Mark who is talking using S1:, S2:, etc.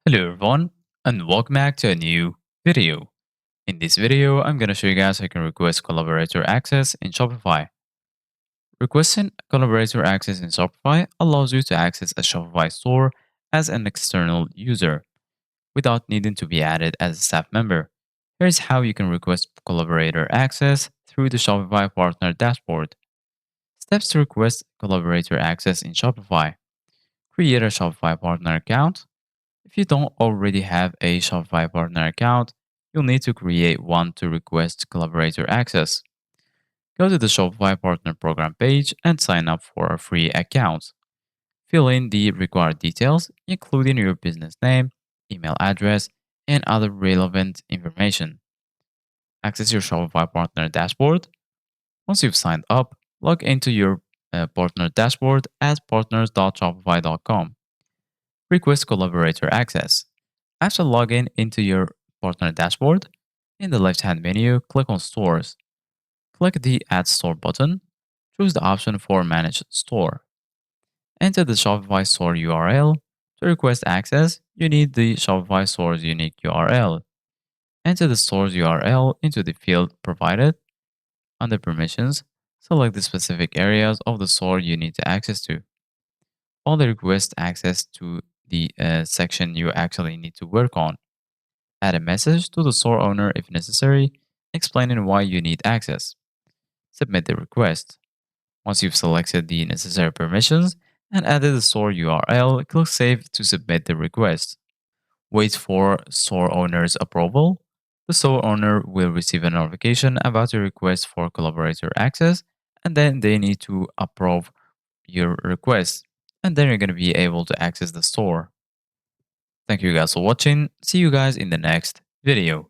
S1: Hello everyone, and welcome back to a new video. In this video, I'm going to show you guys how you can request collaborator access in Shopify. Requesting collaborator access in Shopify allows you to access a Shopify store as an external user without needing to be added as a staff member. Here's how you can request collaborator access through the Shopify partner dashboard. Steps to request collaborator access in Shopify. Create a Shopify partner account. If you don't already have a Shopify partner account, you'll need to create one to request collaborator access. Go to the Shopify partner program page and sign up for a free account. Fill in the required details, including your business name, email address, and other relevant information. Access your Shopify partner dashboard. Once you've signed up, log into your partner dashboard at partners.shopify.com. Request collaborator access. After logging into your partner dashboard, in the left-hand menu, click on Stores. Click the Add Store button. Choose the option for Manage Store. Enter the Shopify store URL. To request access, you need the Shopify store's unique URL. Enter the store's URL into the field provided. Under Permissions, select the specific areas of the store you need to access to. Only request access to the section you actually need to work on. Add a message to the store owner if necessary, explaining why you need access. Submit the request. Once you've selected the necessary permissions and added the store URL, click Save to submit the request. Wait for store owner's approval. The store owner will receive a notification about your request for collaborator access, and then they need to approve your request. And then you're going to be able to access the store. Thank you guys for watching. See you guys in the next video.